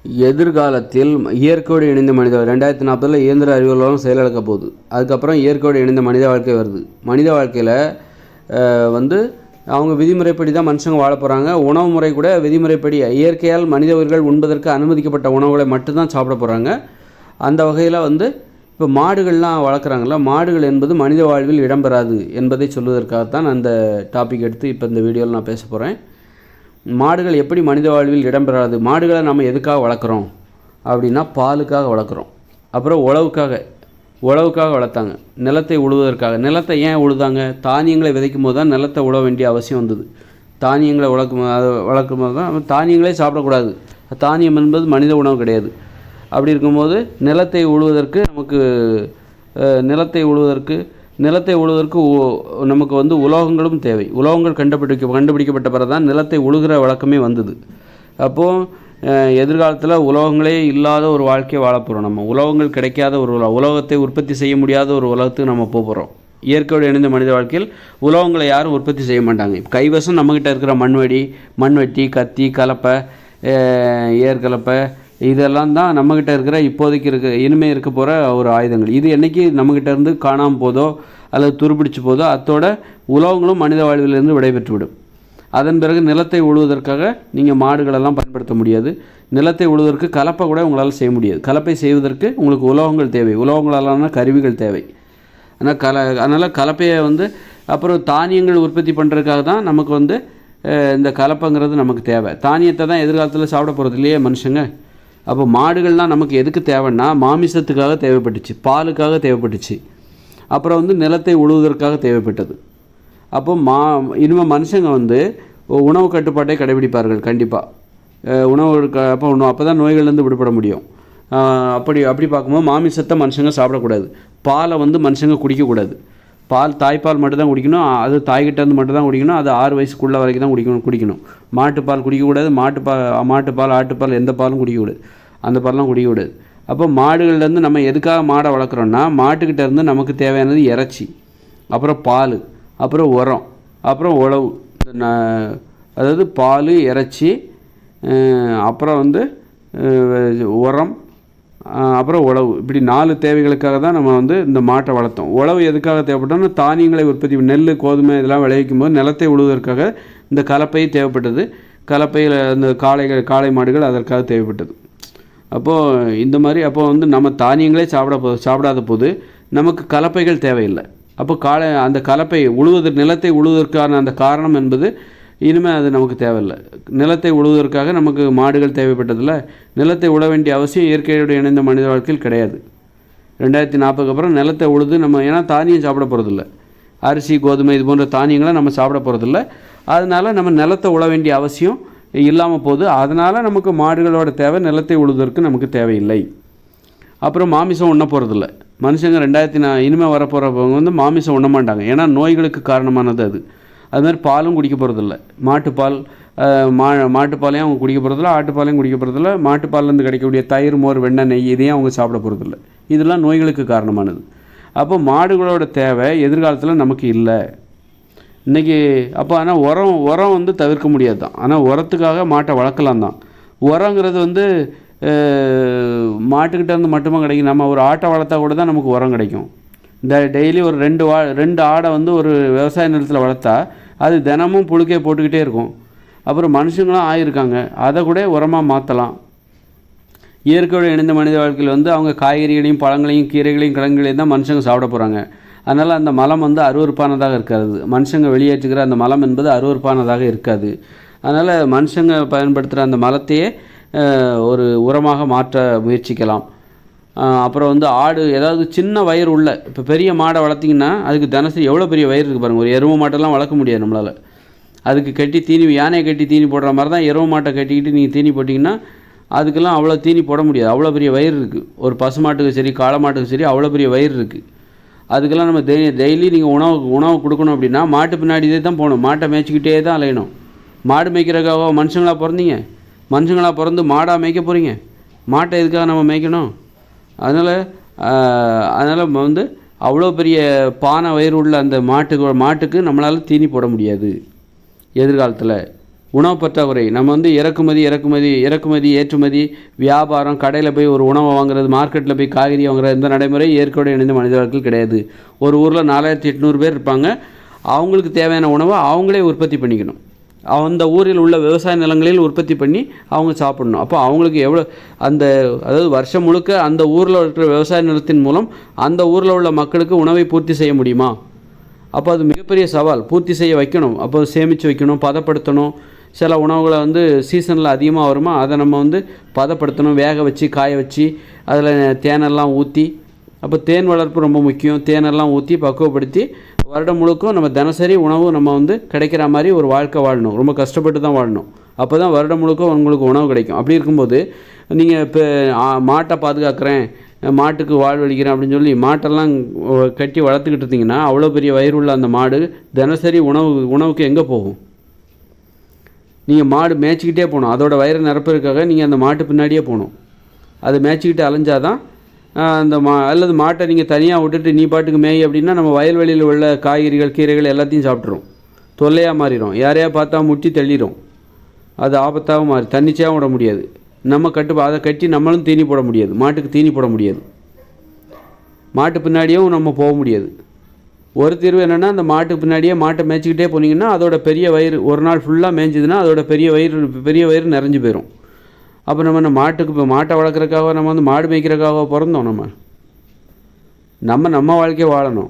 எதிர்காலத்தில் இயற்கையோடு இணைந்த மனித 2040 இயந்திர அறிவியலும் செயலிழக்க போகுது. அதுக்கப்புறம் இயற்கையோடு இணைந்த மனித வாழ்க்கை வருது. மனித வாழ்க்கையில் வந்து அவங்க விதிமுறைப்படி தான் மனுஷங்க வாழ போகிறாங்க. உணவு முறை கூட விதிமுறைப்படி இயற்கையால் மனித உயிர்கள் உண்பதற்கு அனுமதிக்கப்பட்ட உணவுகளை மட்டும்தான் சாப்பிட போகிறாங்க. அந்த வகையில் இப்போ மாடுகள்லாம் வளர்க்குறாங்கல்ல, மாடுகள் என்பது மனித வாழ்வில் இடம்பெறாது என்பதை சொல்வதற்காகத்தான் அந்த டாபிக் எடுத்து இப்போ இந்த வீடியோவில் நான் பேச போகிறேன். மாடுகள் எப்படி மனித வாழ்வில் இடம்பெறாது? மாடுகளை நம்ம எதுக்காக வளர்க்குறோம் அப்படின்னா பாலுக்காக வளர்க்குறோம். அப்புறம் உழவுக்காக வளர்த்தாங்க, நிலத்தை உழுவதற்காக. நிலத்தை ஏன் உழுதாங்க? தானியங்களை விதைக்கும் போது தான் நிலத்தை உழ வேண்டிய அவசியம் வந்தது. தானியங்களை வளர்க்கும் போது தான் தானியங்களே சாப்பிடக்கூடாது. தானியம் என்பது மனித உணவு கிடையாது. அப்படி இருக்கும்போது நிலத்தை உழுவதற்கு நமக்கு உலோகங்களும் தேவை. உலோகங்கள் கண்டுபிடிக்கப்பட்ட பிறகு தான் நிலத்தை உழுகிற வழக்கமே வந்தது. அப்போது எதிர்காலத்தில் உலோகங்களே இல்லாத ஒரு வாழ்க்கையை வாழப்போகிறோம். நம்ம உலோகங்கள் கிடைக்காத ஒரு உலோகத்தை உற்பத்தி செய்ய முடியாத ஒரு உலகத்துக்கு நம்ம போகிறோம். இயற்கையோடு இணைந்த மனித வாழ்க்கையில் உலோகங்களை யாரும் உற்பத்தி செய்ய மாட்டாங்க. கைவசம் நம்மக்கிட்ட இருக்கிற மண்வெட்டி, கத்தி, கலப்பை, ஏற்கலப்பை, இதெல்லாம் தான் நம்மக்கிட்ட இருக்கிற இப்போதைக்கு இனிமேல் இருக்க போகிற ஒரு ஆயுதங்கள். இது என்றைக்கு நம்மக்கிட்ட இருந்து காணாமல் போதோ அல்லது துருப்பிடிச்சு போதோ அத்தோட உலோகங்களும் மனித வாழ்விலிருந்து விடைபெற்றுவிடும். அதன் பிறகு நிலத்தை உழுவதற்காக நீங்கள் மாடுகளெல்லாம் பயன்படுத்த முடியாது. நிலத்தை உழுவதற்கு கலப்பை கூட உங்களால் செய்ய முடியாது. கலப்பை செய்வதற்கு உங்களுக்கு உலோகங்கள் தேவை, உலோகங்களாலான கருவிகள் தேவை. அதனால் கலப்பையை அப்புறம் தானியங்கள் உற்பத்தி பண்ணுறதுக்காக தான் நமக்கு இந்த கலப்பைங்கிறது நமக்கு தேவை. தானியத்தை தான் எதிர்காலத்தில் சாப்பிட போகிறது இல்லையே மனுஷங்க. அப்போ மாடுகள்லாம் நமக்கு எதுக்கு தேவைன்னா மாமிசத்துக்காக தேவைப்பட்டுச்சு, பாலுக்காக தேவைப்பட்டுச்சு, அப்புறம் நிலத்தை உழுவதற்காக தேவைப்பட்டது. அப்போ இனிமேல் மனுஷங்க உணவு கட்டுப்பாட்டை கடைபிடிப்பார்கள் கண்டிப்பாக. அப்போ தான் நோய்கள்லேருந்து விடுபட முடியும். அப்படி பார்க்கும்போது மாமிசத்தை மனுஷங்க சாப்பிடக்கூடாது. பாலை மனுஷங்க குடிக்கக்கூடாது. தாய்ப்பால் மட்டும் தான் குடிக்கணும். அது தாய்கிட்டேருந்து மட்டும் தான் குடிக்கணும். அது 6 வயசுக்குள்ள வரைக்கும் தான் குடிக்கணும். மாட்டுப்பால் குடிக்கக்கூடாது. மாட்டுப்பால், ஆட்டுப்பால், எந்த பாலும் குடிக்கக்கூடாது. அந்த பால்லாம் குடிக்கக்கூடாது. அப்போ மாடுகள்லேருந்து நம்ம எதுக்காக மாடை வளர்க்குறோன்னா மாட்டுக்கிட்டேருந்து நமக்கு தேவையானது இறைச்சி, அப்புறம் பால், அப்புறம் உரம், அப்புறம் உழவு. அதாவது பால், இறைச்சி, அப்புறம் உரம், அப்புறம் உழவு. இப்படி 4 தேவைகளுக்காக தான் நம்ம இந்த மாட்டை வளர்த்தோம். உழவு எதுக்காக தேவைப்பட்டோம்னா தானியங்களை உற்பத்தி, நெல், கோதுமை இதெல்லாம் விளைவிக்கும் போது நிலத்தை உழுவதற்காக இந்த கலப்பை தேவைப்பட்டது. கலப்பையில் இந்த காளை மாடுகள் அதற்காக தேவைப்பட்டது. அப்போது இந்த மாதிரி நம்ம தானியங்களே சாப்பிடாத போது நமக்கு கலப்பைகள் தேவையில்லை. அப்போ அந்த கலப்பை நிலத்தை உழுவதற்கான அந்த காரணம் என்பது இனிமேல் அது நமக்கு தேவையில்லை. நிலத்தை உழுவதற்காக நமக்கு மாடுகள் தேவைப்பட்டதில்லை. நிலத்தை உழ வேண்டிய அவசியம் இயற்கையோடு இணைந்த மனித வாழ்க்கையில் கிடையாது. 2040 அப்புறம் நிலத்தை உழுது நம்ம ஏன்னா தானியம் சாப்பிட போகிறதில்ல, அரிசி, கோதுமை இது போன்ற தானியங்களை நம்ம சாப்பிட போகிறதில்ல. அதனால் நம்ம நிலத்தை உழ வேண்டிய அவசியம் இல்லாமல் போகுது. அதனால் நமக்கு மாடுகளோட தேவை நிலத்தை உழுவதற்கு நமக்கு தேவையில்லை. அப்புறம் மாமிசம் உண்ண போகிறதில்ல மனுஷங்க. இனிமேல் வரப்போகிறவங்க மாமிசம் உண்ண மாட்டாங்க. ஏன்னா நோய்களுக்கு காரணமானது அது மாதிரி பாலும் குடிக்க போகிறதில்ல. மாட்டுப்பாலையும் அவங்க குடிக்க போகிறதில்ல, ஆட்டுப்பாலையும் குடிக்க போகிறதில்ல. மாட்டுப்பால்லேருந்து கிடைக்கக்கூடிய தயிர், மோர், வெண்ணெய், நெய் இதையும் அவங்க சாப்பிட போகிறதில்ல. இதெல்லாம் நோய்களுக்கு காரணமானது. அப்போ மாடுகளோட தேவை எதிர்காலத்தில் நமக்கு இல்லை இன்றைக்கி. அப்போ ஆனால் உரம் தவிர்க்க முடியாது தான். ஆனால் உரத்துக்காக மாட்டை வளர்க்கலாம் தான். உரங்கிறது மாட்டுக்கிட்டேருந்து மட்டுமா கிடைக்கும். நம்ம ஒரு ஆட்டை வளர்த்தா கூட தான் நமக்கு உரம் கிடைக்கும். இந்த டெய்லி ஒரு 2 ஆடை ஒரு விவசாய நிலத்தில் வளர்த்தா அது தினமும் புழுக்கையை போட்டுக்கிட்டே இருக்கும். அப்புறம் மனுஷங்களும் ஆகியிருக்காங்க, அதை கூட உரமாக மாற்றலாம். இயற்கையோடு இணைந்த மனித வாழ்க்கையில் அவங்க காய்கறிகளையும், பழங்களையும், கீரைகளையும், கிழங்குகளையும் தான் மனுஷங்க சாப்பிட போகிறாங்க. அதனால் அந்த மலம் அருவருப்பானதாக இருக்காது. மனுஷங்க வெளியேற்றுக்கிற அந்த மலம் என்பது அருவருப்பானதாக இருக்காது. அதனால் மனுஷங்க பயன்படுத்துகிற அந்த மலத்தையே ஒரு உரமாக மாற்ற முயற்சிக்கலாம். அப்புறம் ஆடு ஏதாவது சின்ன வயிறு உள்ள, இப்போ பெரிய மாடை வளர்த்திங்கன்னா அதுக்கு தினசரி எவ்வளோ பெரிய வயிறு இருக்குது பாருங்கள். ஒரு எருவு மாட்டெல்லாம் வளர்க்க முடியாது நம்மளால். அதுக்கு யானையை கட்டி தீனி போடுற மாதிரி தான் எருவு மாட்டை கட்டிக்கிட்டு நீங்கள் தீனி போட்டிங்கன்னா அதுக்கெல்லாம் அவ்வளோ தீனி போட முடியாது. அவ்வளோ பெரிய வயிறு இருக்குது. ஒரு பசு மாட்டுக்கு சரி, காளை மாட்டுக்கு சரி அவ்வளோ பெரிய வயிறு இருக்குது. அதுக்கெல்லாம் நம்ம டெய்லி நீங்கள் உணவு கொடுக்கணும் அப்படின்னா மாட்டு பின்னாடியே தான் போகணும். மாட்டை மேய்ச்சிக்கிட்டே தான் அலையணும். மாடு மேய்க்கிறக்காக மனுஷங்களாக பிறந்தீங்க? மனுஷங்களாக பிறந்து மாடாக மேய்க்க போகிறீங்க? மாட்டை எதுக்காக நம்ம மேய்க்கணும்? அதனால் அவ்வளோ பெரிய பானை வயிறு உள்ள அந்த மாட்டுக்கு நம்மளால் தீனி போட முடியாது எதிர்காலத்தில். உணவு பற்றாக்குறை. நம்ம வந்து இறக்குமதி ஏற்றுமதி வியாபாரம், கடையில் போய் ஒரு உணவை வாங்குறது, மார்க்கெட்டில் போய் காய்கறி வாங்குறது, இந்த நடைமுறை இயற்கையோடு இணைந்த மனிதர்கள் கிடையாது. ஒரு ஊரில் 4800 பேர் இருப்பாங்க. அவங்களுக்கு தேவையான உணவை அவங்களே உற்பத்தி பண்ணிக்கணும். அந்த ஊரில் உள்ள விவசாய நிலங்களில் உற்பத்தி பண்ணி அவங்க சாப்பிடணும். அப்போ அவங்களுக்கு எவ்வளோ அதாவது வருஷம் முழுக்க அந்த ஊரில் இருக்கிற விவசாய நிலத்தின் மூலம் அந்த ஊரில் உள்ள மக்களுக்கு உணவை பூர்த்தி செய்ய முடியுமா? அப்போ அது மிகப்பெரிய சவால். பூர்த்தி செய்ய வைக்கணும். அப்போ சேமித்து வைக்கணும், பதப்படுத்தணும். சில உணவுகளை வந்து சீசனில் அதிகமாக வருமா, அதை நம்ம வந்து பதப்படுத்தணும், வேக வச்சு காய வச்சு அதில் தேனெல்லாம் ஊற்றி. அப்போ தேன் வளர்ப்பு ரொம்ப முக்கியம். தேனெல்லாம் ஊற்றி பக்குவப்படுத்தி வருடம் முழுக்கும் நம்ம தினசரி உணவு நம்ம வந்து கிடைக்கிற மாதிரி ஒரு வாழ்க்கை வாழணும். ரொம்ப கஷ்டப்பட்டு தான் வாழணும். அப்போ தான் வருடம் முழுக்க உங்களுக்கு உணவு கிடைக்கும். அப்படி இருக்கும்போது நீங்கள் இப்போ மாட்டை பாதுகாக்கிறேன், மாட்டுக்கு வாழ்வழிக்கிறேன் அப்படின்னு சொல்லி மாட்டெல்லாம் கட்டி வளர்த்துக்கிட்டு இருந்தீங்கன்னா அவ்வளோ பெரிய வயிறு உள்ள அந்த மாடு தினசரி உணவுக்கு எங்கே போகும்? நீங்கள் மாடு மேய்ச்சிக்கிட்டே போகணும். அதோட வயிறு நிரப்புறதுக்காக நீங்கள் அந்த மாட்டு பின்னாடியே போகணும். அது மேய்ச்சிக்கிட்டு அலைஞ்சாதான் அந்த அல்லது மாட்டை நீங்கள் தனியாக விட்டுட்டு நீ பாட்டுக்கு மேய் அப்படின்னா நம்ம வயல்வெளியில் உள்ள காய்கறிகள் கீரைகள் எல்லாத்தையும் சாப்பிட்றோம். தொல்லையாக மாறிடும். யாரையா பார்த்தா முட்டி தள்ளிடும். அது ஆபத்தாகவும் மாறி தன்னிச்சையாகவும் விட முடியாது. நம்ம அதை கட்டி நம்மளும் தீனி போட முடியாது. மாட்டுக்கு தீனி போட முடியாது. மாட்டு பின்னாடியும் நம்ம போக முடியாது. ஒரு தீர்வு என்னென்னா, அந்த மாட்டுக்கு பின்னாடியே மாட்டை மேய்ச்சிக்கிட்டே போனீங்கன்னா அதோட பெரிய வயிறு ஒரு நாள் ஃபுல்லாக மேய்ஞ்சிதுன்னா அதோட பெரிய வயிறு நிறைஞ்சு போயிடும். அப்போ நம்ம மாட்டை வளர்க்குறதுக்காக நம்ம வந்து மாடு மேய்க்கிறதுக்காக பிறந்தோம். நம்ம வாழ்க்கையை வாழணும்.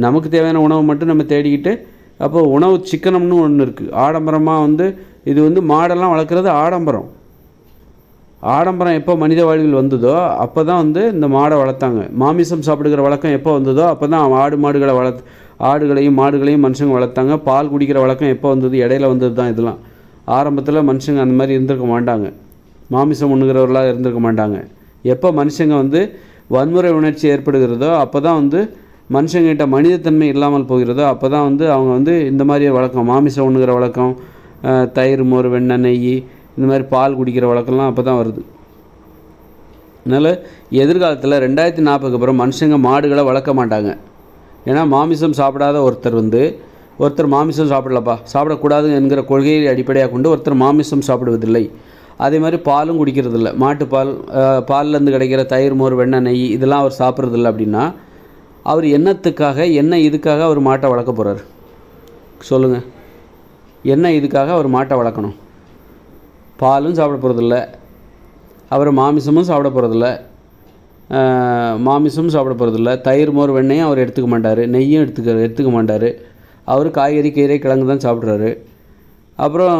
நமக்கு தேவையான உணவை மட்டும் நம்ம தேடிக்கிட்டு, அப்போ உணவு சிக்கனம்னு ஒன்று இருக்குது. ஆடம்பரமாக வந்து இது வந்து மாடெல்லாம் வளர்க்குறது ஆடம்பரம் எப்போ மனித வாழ்வில் வந்ததோ அப்போ தான் வந்து இந்த மாடை வளர்த்தாங்க. மாமிசம் சாப்பிடுகிற வழக்கம் எப்போ வந்ததோ அப்போ தான் ஆடுகளையும் மாடுகளையும் மனுஷங்க வளர்த்தாங்க. பால் குடிக்கிற வழக்கம் எப்போ வந்தது? இடையில வந்தது தான் இதெல்லாம். ஆரம்பத்தில் மனுஷங்க அந்த மாதிரி இருந்திருக்க மாட்டாங்க. மாமிசம் உண்ணுகிறவர்களாக இருந்திருக்க மாட்டாங்க. எப்போ மனுஷங்க வந்து வன்முறை உணர்ச்சி ஏற்படுகிறதோ அப்போ தான் வந்து மனுஷங்கிட்ட மனிதத்தன்மை இல்லாமல் போகிறதோ அப்போ தான் வந்து அவங்க வந்து இந்த மாதிரி வழக்கம், மாமிசம் உண்ணுகிற வழக்கம், தயிர், மோர், வெண்ணெய், நெய், இந்த மாதிரி பால் குடிக்கிற வழக்கம்லாம் அப்போ தான் வருது. அதனால் எதிர்காலத்தில் 2040க்கு அப்புறம் மனுஷங்க மாடுகளை வளர்க்க மாட்டாங்க. ஏன்னா மாமிசம் சாப்பிடாத ஒருத்தர் மாமிசம் சாப்பிடக்கூடாது என்கிற கொள்கையை அடிப்படையாக கொண்டு ஒருத்தர் மாமிசம் சாப்பிடுவதில்லை. அதே மாதிரி பாலும் குடிக்கிறதில்ல. பால்லேருந்து கிடைக்கிற தயிர், மோர், வெண்ணெய், நெய் இதெல்லாம் அவர் சாப்பிட்றதில்ல. அப்படின்னா அவர் இதுக்காக அவர் மாட்டை வளர்க்க போகிறார்? சொல்லுங்கள். இதுக்காக அவர் மாட்டை வளர்க்கணும்? பாலும் சாப்பிட போகிறதில்ல, அவர் மாமிசமும் சாப்பிட போகிறதில்ல, தயிர், மோர், வெண்ணையும் அவர் எடுத்துக்க மாட்டார், நெய்யும் எடுத்துக்க மாட்டார். அவர் காய்கறி, கீரை, கிழங்கு தான் சாப்பிட்றாரு. அப்புறம்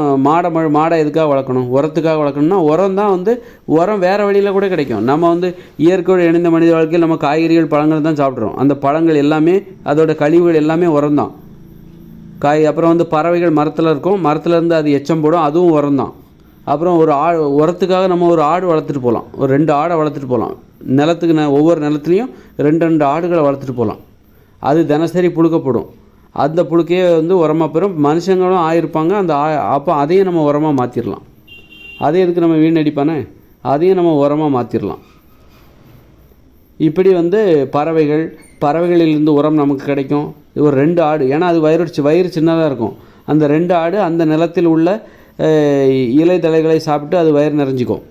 மாடை எதுக்காக வளர்க்கணும்? உரத்துக்காக வளர்க்கணும்னா உரம் வேறு வழியில் கூட கிடைக்கும். நம்ம வந்து இயற்கையோடு இணைந்த மனித வாழ்க்கையில் நம்ம காய்கறிகள், பழங்கள் தான் சாப்பிட்றோம். அந்த பழங்கள் எல்லாமே அதோட கழிவுகள் எல்லாமே உரம் தான். அப்புறம் வந்து பறவைகள் மரத்தில் இருக்கும், மரத்துலேருந்து அது எச்சம் போடும், அதுவும் உரம் தான். அப்புறம் உரத்துக்காக நம்ம ஒரு ஆடு வளர்த்துட்டு போகலாம், ஒரு 2 ஆடை வளர்த்துட்டு போகலாம். ஒவ்வொரு நிலத்துலையும் 2 ஆடுகளை வளர்த்துட்டு போகலாம். அது தினசரி புழுக்கப்படும். அந்த புழுக்கையே வந்து உரமாக பெறும். மனுஷங்களும் ஆயிருப்பாங்க. அப்போ அதையும் நம்ம உரமாக மாற்றிடலாம். அதே எதுக்கு நம்ம வீணடிப்பானே, அதையும் நம்ம உரமாக மாற்றிடலாம். இப்படி வந்து பறவைகளிலிருந்து உரம் நமக்கு கிடைக்கும். ஒரு 2 ஆடு, ஏன்னா அது வயிறு சின்னதாக இருக்கும். அந்த 2 ஆடு அந்த நிலத்தில் உள்ள இலை தழைகளை சாப்பிட்டு அது வயிறு நிரப்பிக்கும்.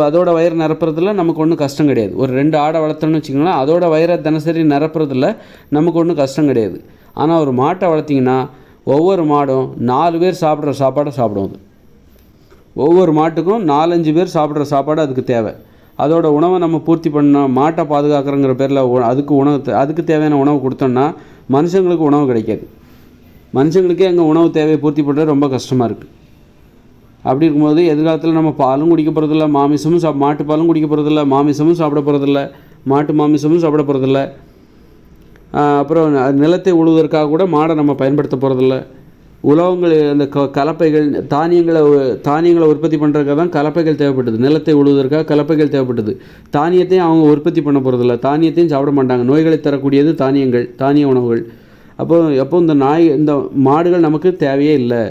அதோட வயிறு நிரப்புறதுல நமக்கு ஒன்றும் கஷ்டம் கிடையாது. ஒரு 2 ஆடை வளர்த்தோன்னு வச்சுக்கோங்களேன், அதோட வயிறை தினசரி நிரப்புறதுல நமக்கு ஒன்றும் கஷ்டம் கிடையாது. ஆனால் ஒரு மாட்டை வளர்த்திங்கன்னா ஒவ்வொரு மாடும் 4 பேர் சாப்பிட்ற சாப்பாடை சாப்பிடும். அது ஒவ்வொரு மாட்டுக்கும் 4-5 பேர் சாப்பிட்ற சாப்பாடு அதுக்கு தேவை. அதோட உணவை நம்ம பூர்த்தி பண்ணோம். மாட்டை பாதுகாக்கிறங்கிற பேரில் அதுக்கு தேவையான உணவு கொடுத்தோம்னா மனுஷங்களுக்கு உணவு கிடைக்காது. மனுஷங்களுக்கே எங்கள் உணவு தேவையை பூர்த்தி பண்ணுறது ரொம்ப கஷ்டமாக இருக்குது. அப்படி இருக்கும்போது எதிர்காலத்தில் நம்ம பாலும் குடிக்க போகிறதில்ல, மாட்டு பாலும் குடிக்க போகிறதில்ல, மாமிசமும் சாப்பிட போகிறதில்ல, மாட்டு மாமிசமும் சாப்பிட போகிறதில்ல. அப்புறம் நிலத்தை உழுவதற்காக கூட மாடை நம்ம பயன்படுத்த போகிறதில்ல. உலோகங்கள், அந்த கலப்பைகள், தானியங்களை உற்பத்தி பண்ணுறதுக்காக தான் கலப்பைகள் தேவைப்பட்டது. நிலத்தை உழுவதற்காக கலப்பைகள் தேவைப்பட்டது. தானியத்தையும் அவங்க உற்பத்தி பண்ண போகிறதில்ல, தானியத்தையும் சாப்பிட மாட்டாங்க. நோய்களை தரக்கூடியது தானிய உணவுகள். அப்போ இந்த மாடுகள் நமக்கு தேவையே இல்லை.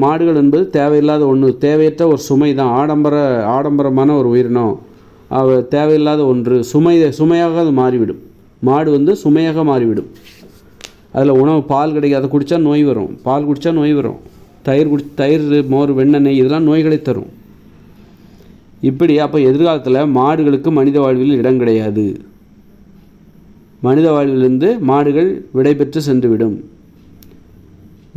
மாடுகள் என்பது தேவையில்லாத ஒன்று, தேவையற்ற ஒரு சுமை தான். ஆடம்பரமான ஒரு உயிரினம், தேவையில்லாத ஒன்று, சுமையாக அது மாறிவிடும். மாடு வந்து சுமையாக மாறிவிடும். அதில் உணவு பால் கிடைக்கும், அதை குடித்தா நோய் வரும். பால் குடித்தா நோய் வரும். தயிர், மோர், வெண்ணெய் இதெல்லாம் நோய்களை தரும். இப்படி அப்போ எதிர்காலத்தில் மாடுகளுக்கு மனித வாழ்வில் இடம் கிடையாது. மனித வாழ்விலிருந்து மாடுகள் விடைபெற்று சென்றுவிடும்.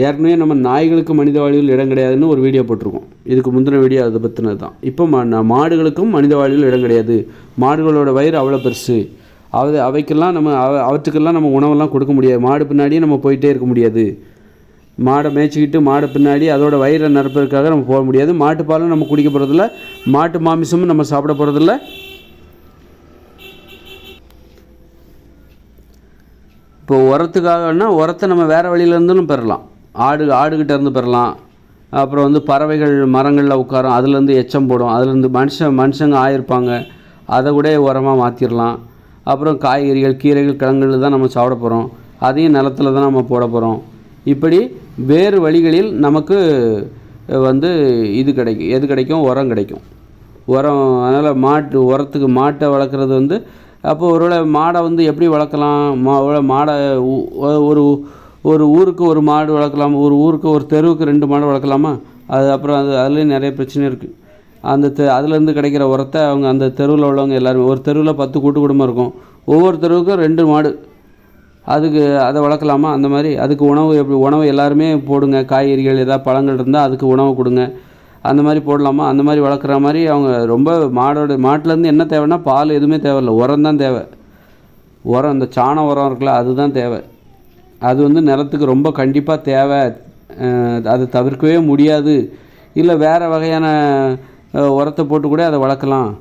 ஏற்கனவே நம்ம நாய்களுக்கு மனித வாழ்வில் இடம் கிடையாதுன்னு ஒரு வீடியோ போட்டிருக்கோம். இதுக்கு முந்தின வீடியோ அதை பற்றினது தான். இப்போ மாடுகளுக்கும் மனித வாழ்வில் இடம் கிடையாது. மாடுகளோட வயிறு அவ்வளோ பெருசு. அவைக்கெல்லாம் அவற்றுக்கெல்லாம் நம்ம உணவெல்லாம் கொடுக்க முடியாது. மாடு பின்னாடியே நம்ம போயிட்டே இருக்க முடியாது. மாடை மேய்ச்சிக்கிட்டு மாடை பின்னாடி அதோட வயிறை நிரப்புறதுக்காக நம்ம போக முடியாது. மாட்டுப்பாலும் நம்ம குடிக்க போகிறதில்ல, மாட்டு மாமிசமும் நம்ம சாப்பிட போகிறதில்ல. இப்போ உரத்துக்காகனா உரத்தை நம்ம வேறு வழியிலேருந்தும் பெறலாம். ஆடுகிட்ட இருந்து பெறலாம். அப்புறம் பறவைகள் மரங்களில் உட்காரும், அதுலேருந்து எச்சம் போடும், அதுலேருந்து மனுஷங்க ஆயிருப்பாங்க, அதை கூட உரமாக மாற்றிடலாம். அப்புறம் காய்கறிகள், கீரைகள், கிழங்குகள் தான் நம்ம சாப்பிட போகிறோம், அதையும் நிலத்தில் தான் நம்ம போட போகிறோம். இப்படி வேறு வழிகளில் நமக்கு இது கிடைக்கும். எது கிடைக்கும்? உரம் கிடைக்கும். உரம். அதனால் உரத்துக்கு மாட்டை வளர்க்குறது அப்போ ஒருவேளை மாடை எப்படி வளர்க்கலாம்? மாடை ஒரு ஊருக்கு ஒரு மாடு வளர்க்கலாம், ஒரு ஊருக்கு ஒரு தெருவுக்கு 2 மாடு வளர்க்கலாமா? அப்புறம் அதுலேயும் நிறைய பிரச்சனை இருக்குது. அதுலேருந்து கிடைக்கிற உரத்தை அந்த தெருவில் உள்ளவங்க எல்லாருமே, ஒரு தெருவில் 10 கூட்டு குடும்பம் இருக்கும், ஒவ்வொரு தெருவுக்கும் 2 மாடு, அதை வளர்க்கலாமா? அந்த மாதிரி அதுக்கு உணவு எல்லாருமே போடுங்க. காய்கறிகள் ஏதாவது பழங்கள் இருந்தால் அதுக்கு உணவு கொடுங்க, அந்த மாதிரி போடலாமா? அந்த மாதிரி வளர்க்குற மாதிரி அவங்க ரொம்ப மாட்டிலேருந்து என்ன தேவைன்னா பால் எதுவுமே தேவையில்லை, உரம் தான் தேவை. உரம், இந்த சாண உரம் இருக்குல்ல, அதுதான் தேவை. அது நிலத்துக்கு ரொம்ப கண்டிப்பாக தேவை. அதை தவிர்க்கவே முடியாது. இல்லை வேறு வகையான உரத்தை போட்டு கூட அதை வளர்க்கலாம்.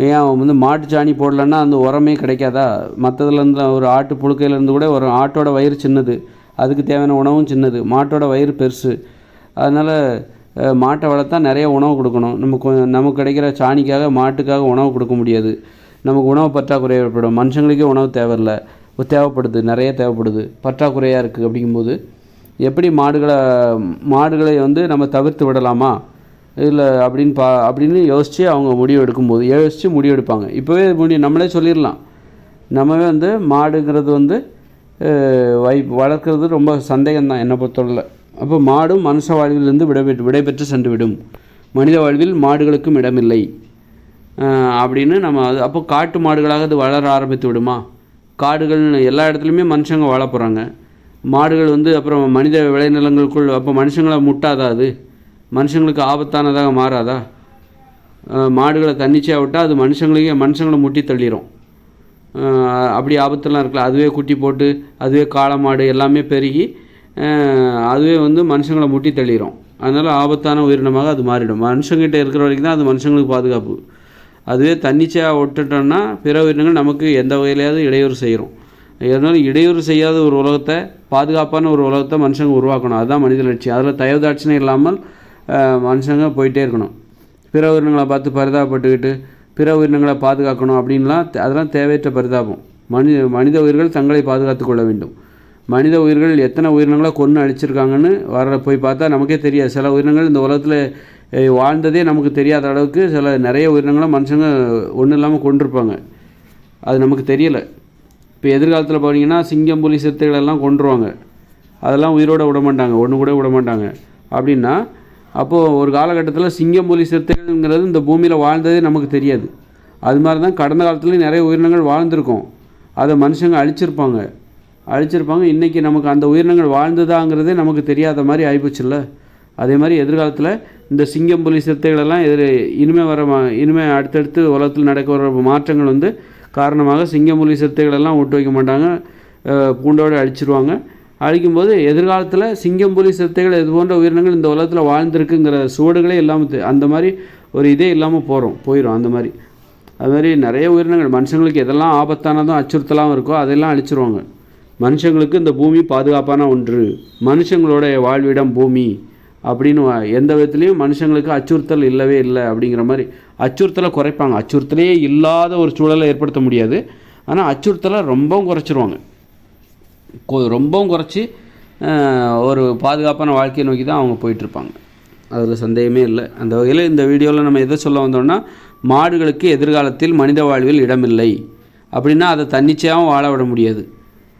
ஏன் மாட்டு சாணி போடலன்னா அந்த உரமே கிடைக்காதா? மற்றதுலேருந்து ஒரு ஆட்டு புழுக்கையிலேருந்து கூட ஒரு ஆட்டோட வயிறு சின்னது, அதுக்கு தேவையான உணவும் சின்னது, மாட்டோட வயிறு பெருசு. அதனால் மாட்டை வளர்த்தா நிறைய உணவு கொடுக்கணும். நமக்கு கிடைக்கிற சாணிக்காக மாட்டுக்காக உணவு கொடுக்க முடியாது. நமக்கு உணவு பற்றாக்குறை ஏற்படும். மனுஷங்களுக்கே உணவு தேவைப்படுது, நிறைய தேவைப்படுது, பற்றாக்குறையாக இருக்குது. அப்படிங்கும்போது எப்படி மாடுகளை நம்ம தவிர்த்து விடலாமா இல்லை அப்படின்னு யோசித்து அவங்க முடிவு எடுப்பாங்க. இப்போவே நம்மளே சொல்லிடலாம். நம்மவே மாடுங்கிறது வளர்க்குறது ரொம்ப சந்தேகம்தான் என்னை பொறுத்தவரையில். அப்போ மாடும் மனுஷ வாழ்விலிருந்து விடைபெற்று சென்று விடும். மனித வாழ்வில் மாடுகளுக்கும் இடமில்லை அப்படின்னு அப்போ காட்டு மாடுகளாக அது வளர ஆரம்பித்து விடுமா? காடுகள் எல்லா இடத்துலையுமே மனுஷங்க வாழ போகிறாங்க. மாடுகள் அப்புறம் மனித விளைநிலங்களுக்குள் அப்போ மனுஷங்களை முட்டாதா? அது மனுஷங்களுக்கு ஆபத்தானதாக மாறாதா? மாடுகளை தன்னிச்சையாக விட்டால் அது மனுஷங்களை முட்டி தள்ளிடும். அப்படி ஆபத்தெல்லாம் இருக்கலாம். அதுவே குட்டி போட்டு அதுவே காளை மாடு எல்லாமே பெருகி அதுவே மனுஷங்களை முட்டி தள்ளிடும். அதனால் ஆபத்தான உயிரினமாக அது மாறிடும். மனுஷங்கிட்ட இருக்கிற வரைக்கும் தான் அது மனுஷங்களுக்கு பாதுகாப்பு. அதுவே தன்னிச்சையாக விட்டுட்டோம்னா பிற உயிரினங்கள் நமக்கு எந்த வகையிலையாவது இடையூறு செய்கிறோம். இதனால் இடையூறு செய்யாத ஒரு உலகத்தை, பாதுகாப்பான ஒரு உலகத்தை மனுஷங்க உருவாக்கணும். அதுதான் மனித லட்சியம். அதில் தயவுதாட்சணை இல்லாமல் மனுஷங்க போயிட்டே இருக்கணும். பிற உயிரினங்களை பார்த்து பரிதாபப்பட்டுக்கிட்டு பிற உயிரினங்களை பாதுகாக்கணும் அப்படின்லாம் அதெல்லாம் தேவையற்ற பரிதாபம். மனித உயிர்கள் தங்களை பாதுகாத்து கொள்ள வேண்டும். மனித உயிர்கள் எத்தனை உயிரினங்களை கொன்று அழிச்சிருக்காங்கன்னு போய் பார்த்தா நமக்கே தெரியாது. சில உயிரினங்கள் இந்த உலகத்தில் வாழ்ந்ததே நமக்கு தெரியாத அளவுக்கு நிறைய உயிரினங்களை மனுஷங்க ஒன்றும் இல்லாமல் கொண்டிருப்பாங்க. அது நமக்கு தெரியலை. இப்போ எதிர்காலத்தில் பார்த்தீங்கன்னா சிங்கம், புலி, சிறுத்தைகளெல்லாம் கொன்றுவாங்க. அதெல்லாம் உயிரோடு விடமாட்டாங்க, ஒன்று கூட விடமாட்டாங்க. அப்படின்னா அப்போது ஒரு காலகட்டத்தில் சிங்கம், புலி, சிறுத்தைகள்ங்கிறது இந்த பூமியில் வாழ்ந்ததே நமக்கு தெரியாது. அது மாதிரி தான் கடந்த காலத்துலேயும் நிறைய உயிரினங்கள் வாழ்ந்திருக்கும். அதை மனுஷங்க அழிச்சிருப்பாங்க. இன்றைக்கி நமக்கு அந்த உயிரினங்கள் வாழ்ந்ததாங்கிறதே நமக்கு தெரியாத மாதிரி ஆகிப்போச்சுல்ல. அதே மாதிரி எதிர்காலத்தில் இந்த சிங்கம், புலி, சிறுத்தைகளெல்லாம் இனிமேல் அடுத்தடுத்து உலகத்தில் நடக்கிற மாற்றங்கள் காரணமாக சிங்கம், புலி, சிறுத்தைகளெல்லாம் விட்டு வைக்க மாட்டாங்க, பூண்டோடு அழிச்சிருவாங்க. அழிக்கும்போது எதிர்காலத்தில் சிங்கம், புலி, சிறுத்தைகள் இது போன்ற உயிரினங்கள் இந்த உலகத்தில் வாழ்ந்திருக்குங்கிற சுவடுகளே இல்லாமல் அந்த மாதிரி ஒரு இதே இல்லாமல் போயிடும். அது மாதிரி நிறைய உயிரினங்கள் மனுஷங்களுக்கு எதெல்லாம் ஆபத்தானதும் அச்சுறுத்தலாகவும் இருக்கோ அதெல்லாம் அழிச்சிருவாங்க. மனுஷங்களுக்கு இந்த பூமி பாதுகாப்பான ஒன்று, மனுஷங்களோட வாழ்விடம் பூமி அப்படின்னு எந்த விதத்துலேயும் மனுஷங்களுக்கு அச்சுறுத்தல் இல்லவே இல்லை அப்படிங்கிற மாதிரி அச்சுறுத்தலை குறைப்பாங்க. அச்சுறுத்தலே இல்லாத ஒரு சூழலை ஏற்படுத்த முடியாது, ஆனால் அச்சுறுத்தலை ரொம்பவும் குறைச்சிருவாங்க. ரொம்பவும் குறைச்சி ஒரு பாதுகாப்பான வாழ்க்கையை நோக்கி தான் அவங்க போயிட்டுருப்பாங்க. அதில் சந்தேகமே இல்லை. அந்த வகையில் இந்த வீடியோவில் நம்ம எதை சொல்ல வந்தோம்னா, மாடுகளுக்கு எதிர்காலத்தில் மனித வாழ்வில் இடமில்லை அப்படின்னா அதை தன்னிச்சையாகவும் வாழ விட முடியாது.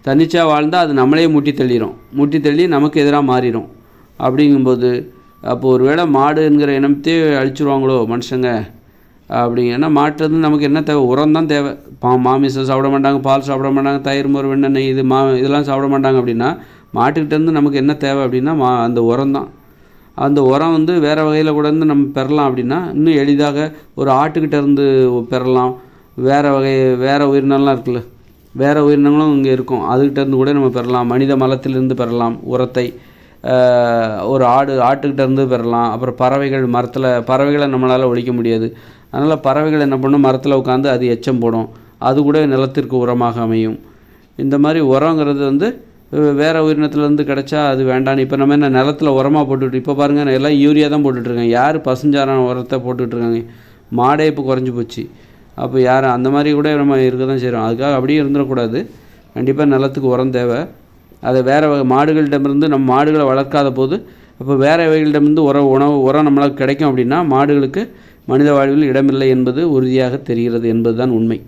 தன்னிச்சையாக வாழ்ந்தால் அது நம்மளே முட்டி தள்ளி நமக்கு எதிராக மாறிடும். அப்படிங்கும்போது அப்போது ஒரு வேளை மாடுங்கிற இனத்தையே அழிச்சிருவாங்களோ மனுஷங்க அப்படிங்கன்னா, மாட்டுறது நமக்கு என்ன தேவை? உரம் தான் தேவை. மாமிசம் சாப்பிட மாட்டாங்க, பால் சாப்பிட மாட்டாங்க, தயிர் மோர் வெண்ணெய் இதெல்லாம் சாப்பிட மாட்டாங்க. அப்படின்னா மாட்டுக்கிட்டேருந்து நமக்கு என்ன தேவை அப்படின்னா அந்த உரம் தான். அந்த உரம் வேறு வகையில் கூட நம்ம பெறலாம். அப்படின்னா இன்னும் எளிதாக ஒரு ஆட்டுக்கிட்ட இருந்து பெறலாம். வேறு உயிரினம்லாம் இருக்குல்ல, வேறு உயிரினங்களும் இங்கே இருக்கும், அதுக்கிட்டேருந்து கூட நம்ம பெறலாம். மனித மலத்திலிருந்து பெறலாம் உரத்தை. ஒரு ஆட்டுக்கிட்ட இருந்து பெறலாம். அப்புறம் பறவைகளை நம்மளால் ஒழிக்க முடியாது. அதனால் பறவைகள் என்ன பண்ணும், மரத்தில் உட்காந்து அது எச்சம் போடும், அது கூட நிலத்திற்கு உரமாக அமையும். இந்த மாதிரி உரங்கிறது வேறு உயிரினத்துலேருந்து கிடச்சா அது வேண்டான்னு இப்போ நம்ம என்ன நிலத்தில் உரமாக போட்டுக்கிட்டு, இப்போ பாருங்கள் எல்லாம் யூரியா தான் போட்டுட்ருக்காங்க. யார் பசுஞ்சாரான உரத்தை போட்டுட்ருக்காங்க? மாடே இப்போ குறைஞ்சி போச்சு. அப்போ யார் அந்த மாதிரி கூட நம்ம இருக்க தான் செய்கிறோம். அதுக்காக அப்படியே இருந்துடக்கூடாது. கண்டிப்பாக நிலத்துக்கு உரம் தேவை. அதை வேறு மாடுகளிடமிருந்து நம்ம மாடுகளை வளர்க்காத போது அப்போ வேறு வகைகளிடமிருந்து உரம் நம்மளுக்கு கிடைக்கும். அப்படின்னா மாடுகளுக்கு மனித வாழ்வில் இடமில்லை என்பது உறுதியாக தெரிகிறது என்பது தான் உண்மை.